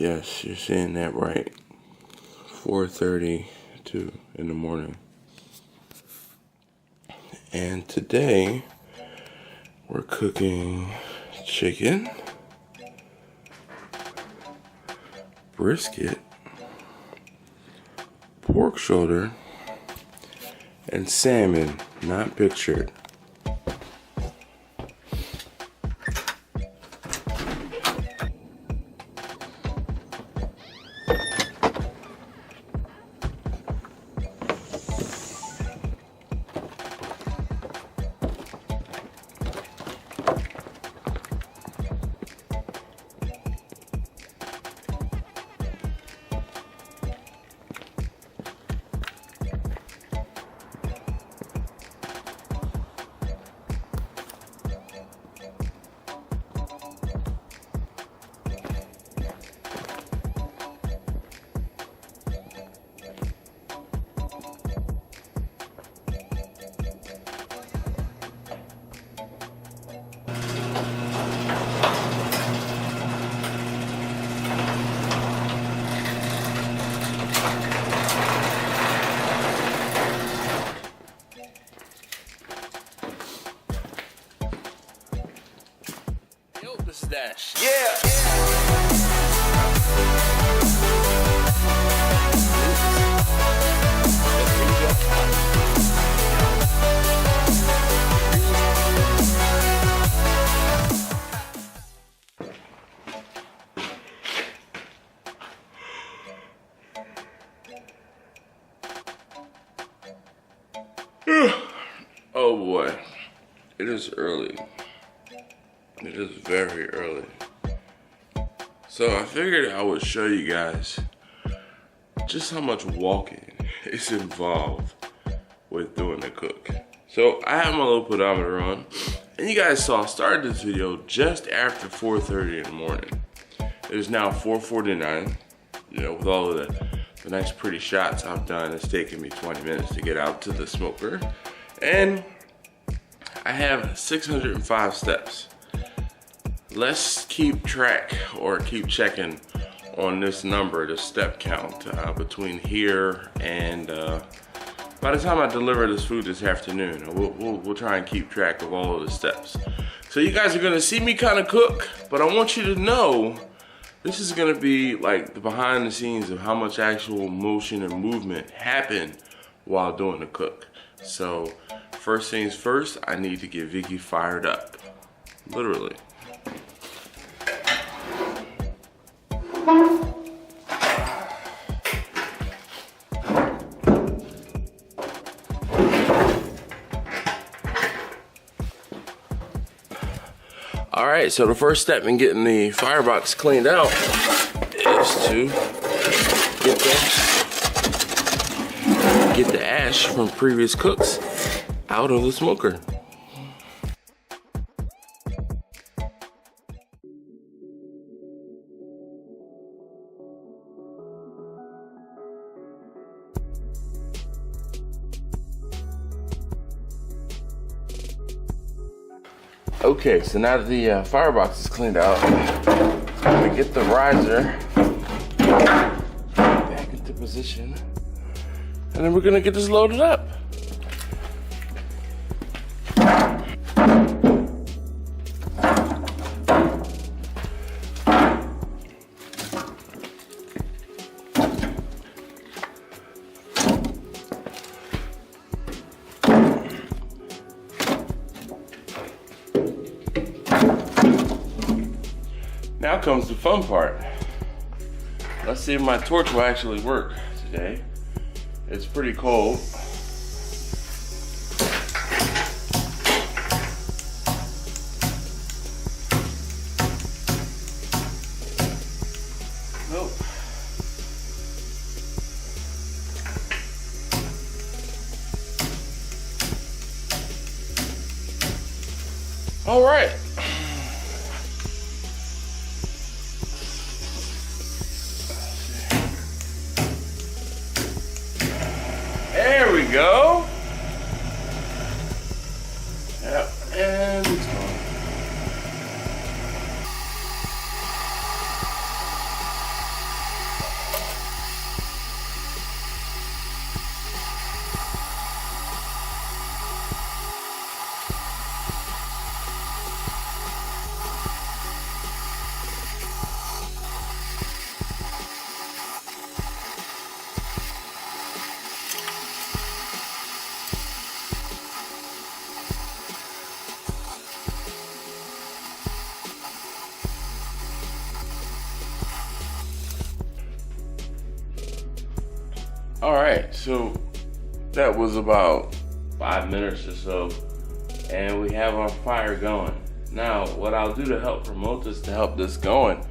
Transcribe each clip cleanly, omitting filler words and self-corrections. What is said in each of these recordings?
Yes, you're saying that right. 4:32 in the morning. And today we're cooking chicken, brisket, pork shoulder, and salmon, not pictured. Dash. Yeah. Oh boy, it is early. It is very early. So I figured I would show you guys just how much walking is involved with doing the cook. So I have my little pedometer on, and you guys saw I started this video just after 4:30 in the morning. It is now 4:49. You know, with all of the nice pretty shots I've done, it's taken me 20 minutes to get out to the smoker. And I have 605 steps. Let's keep track or keep checking on this number, the step count between here and by the time I deliver this food this afternoon. We'll try and keep track of all of the steps. So you guys are gonna see me kind of cook, but I want you to know this is gonna be like the behind the scenes of how much actual motion and movement happened while doing the cook. So first things first, I need to get Vicky fired up, literally. All right, so the first step in getting the firebox cleaned out is to get the ash from previous cooks out of the smoker. Okay, so now that the firebox is cleaned out, I'm gonna get the riser back into position, and then we're gonna get this loaded up. Now comes the fun part. Let's see if my torch will actually work today. It's pretty cold. Nope. All right. There we go. Yep, and it's gone. All right, so that was about 5 minutes or so, and we have our fire going. Now, what I'll do to help promote this, to help this going,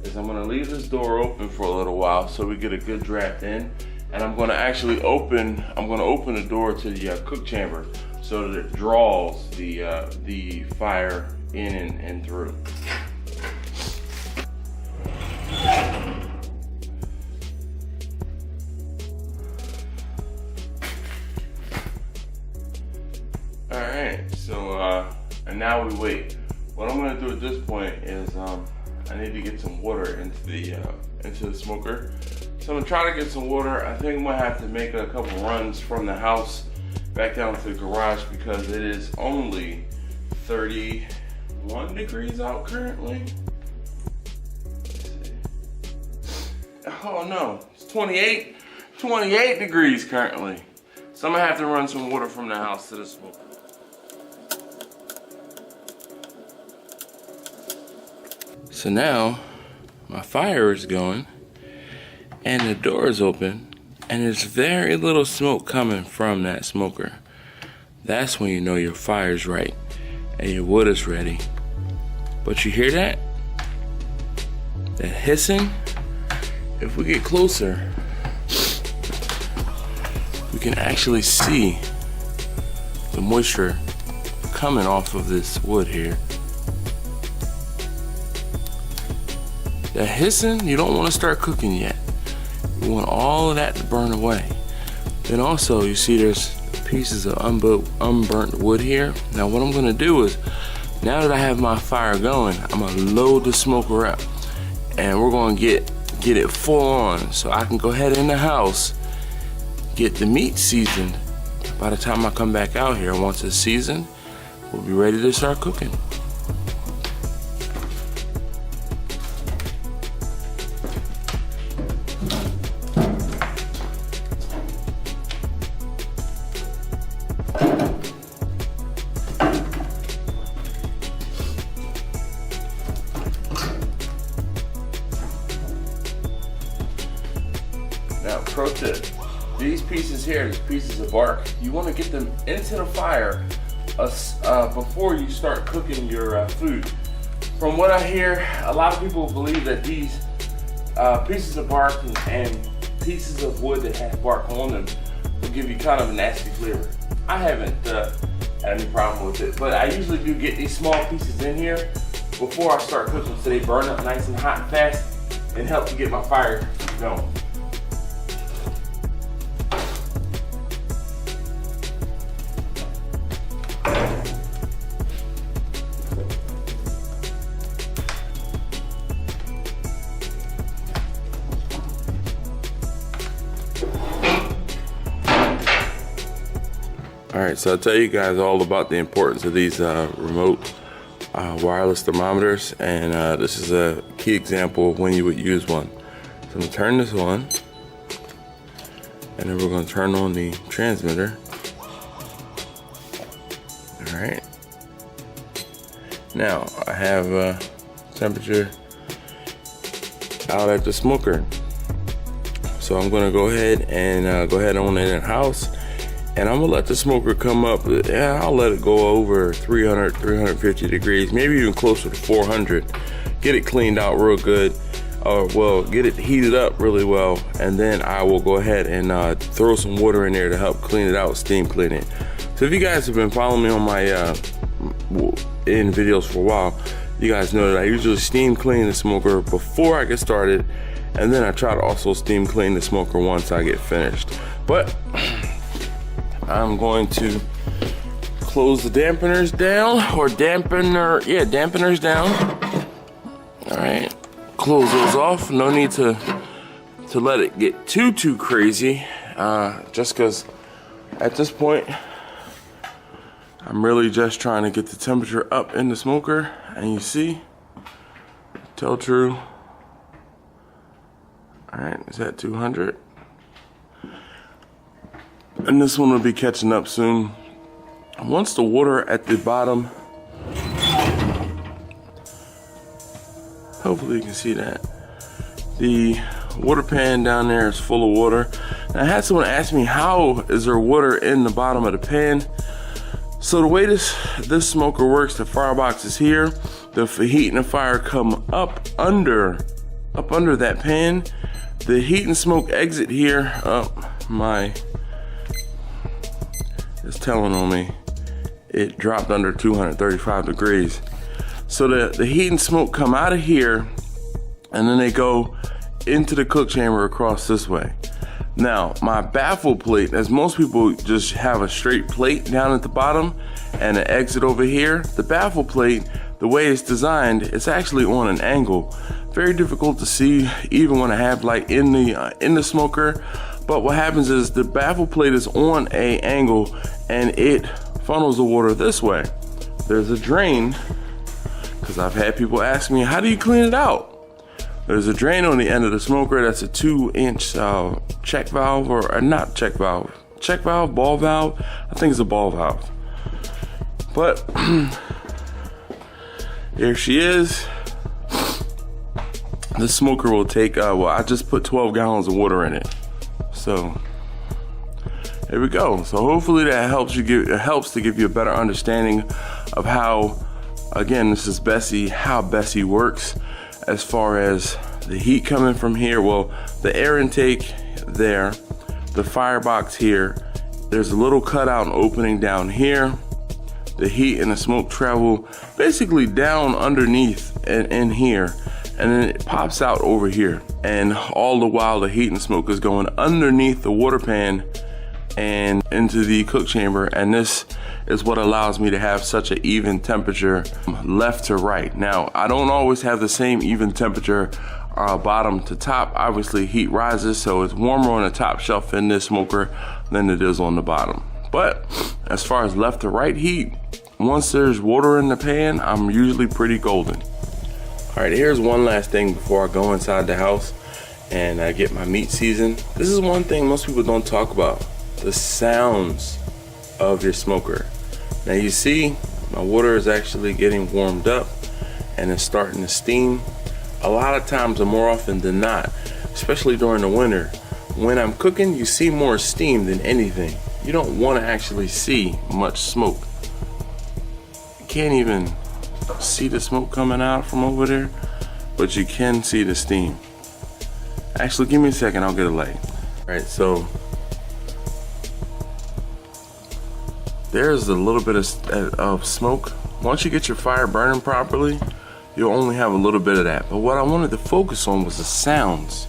is I'm gonna leave this door open for a little while so we get a good draft in, and I'm gonna actually open the door to the cook chamber so that it draws the fire in and through. All right, so and now we wait. What I'm gonna do at this point is I need to get some water into the smoker. So I'm gonna try to get some water. I think I'm gonna have to make a couple runs from the house back down to the garage because it is only 31 degrees out currently. Let's see. Oh no, it's 28 degrees currently. So I'm gonna have to run some water from the house to the smoker. So now my fire is going and the door is open and there's very little smoke coming from that smoker. That's when you know your fire's right and your wood is ready. But you hear that? That hissing? If we get closer, we can actually see the moisture coming off of this wood here. That hissing, you don't want to start cooking yet. You want all of that to burn away. Then also, you see there's pieces of unburnt wood here. Now what I'm gonna do is, now that I have my fire going, I'm gonna load the smoker up. And we're gonna get it full on so I can go ahead in the house, get the meat seasoned. By the time I come back out here, once it's seasoned, we'll be ready to start cooking. Now, pro tip, these pieces here, these pieces of bark, you want to get them into the fire before you start cooking your food. From what I hear, a lot of people believe that these pieces of bark and pieces of wood that have bark on them will give you kind of a nasty flavor. I haven't had any problem with it, but I usually do get these small pieces in here before I start cooking so they burn up nice and hot and fast and help to get my fire going. Alright, so I'll tell you guys all about the importance of these remote wireless thermometers, and this is a key example of when you would use one. So I'm going to turn this on, and then we're going to turn on the transmitter. Alright, now I have temperature out at the smoker, so I'm going to go ahead and go ahead on in the house. And I'm gonna let the smoker come up. Yeah, I'll let it go over 300, 350 degrees, maybe even closer to 400. Get it cleaned out real good, well, get it heated up really well, and then I will go ahead and throw some water in there to help clean it out, steam clean it. So if you guys have been following me on my in videos for a while, you guys know that I usually steam clean the smoker before I get started, and then I try to also steam clean the smoker once I get finished. But I'm going to close the dampeners down, or dampeners down. All right, close those off. No need to let it get too crazy, just because at this point I'm really just trying to get the temperature up in the smoker. And you see, tell true. All right, it's at 200. And this one will be catching up soon. Once the water at the bottom, hopefully you can see that, the water pan down there is full of water. And I had someone ask me, how is there water in the bottom of the pan? So the way this smoker works, the firebox is here. The heat and the fire come up under that pan. The heat and smoke exit here. It's telling on me. It dropped under 235 degrees. So the heat and smoke come out of here, and then they go into the cook chamber across this way. Now, my baffle plate, as most people just have a straight plate down at the bottom and an exit over here, the baffle plate, the way it's designed, it's actually on an angle. Very difficult to see even when I have light in the smoker. But what happens is the baffle plate is on an angle and it funnels the water this way. There's a drain, because I've had people ask me, how do you clean it out? There's a drain on the end of the smoker. That's a 2-inch check valve, or not check valve, ball valve. I think it's a ball valve. But here she is. The smoker will take, I just put 12 gallons of water in it. So there we go. So hopefully that helps to give you a better understanding of how, again, this is Bessie, how Bessie works. As far as the heat coming from here, well, the air intake there, the firebox here, there's a little cutout opening down here. The heat and the smoke travel basically down underneath and in here, and then it pops out over here. And all the while the heat and smoke is going underneath the water pan and into the cook chamber, and this is what allows me to have such an even temperature left to right. Now, I don't always have the same even temperature bottom to top. Obviously, heat rises, so it's warmer on the top shelf in this smoker than it is on the bottom. But as far as left to right heat, once there's water in the pan, I'm usually pretty golden. All right, here's one last thing before I go inside the house and I get my meat seasoned. This is one thing most people don't talk about, the sounds of your smoker. Now you see my water is actually getting warmed up and it's starting to steam. A lot of times, and more often than not, especially during the winter, when I'm cooking, you see more steam than anything. You don't want to actually see much smoke. You can't even see the smoke coming out from over there, but you can see the steam. Actually, give me a second, I'll get a light. All right, so there's a little bit of smoke. Once you get your fire burning properly, you'll only have a little bit of that. But what I wanted to focus on was the sounds.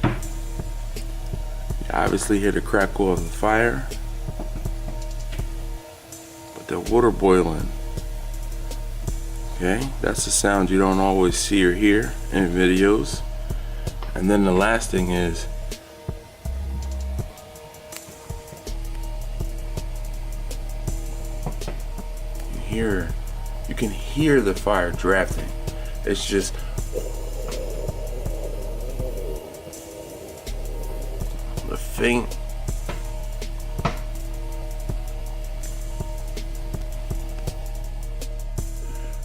You obviously hear the crackle of the fire, but the water boiling. Okay, that's the sound you don't always see or hear in videos. And then the last thing is, you can hear the fire drafting. It's just the faint.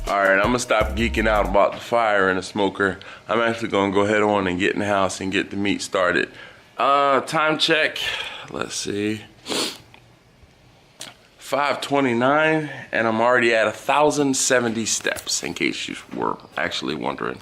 All right, I'm gonna stop geeking out about the fire in the smoker. I'm actually gonna go ahead on and get in the house and get the meat started. Time check, let's see. 5:29, and I'm already at 1,070 steps, in case you were actually wondering.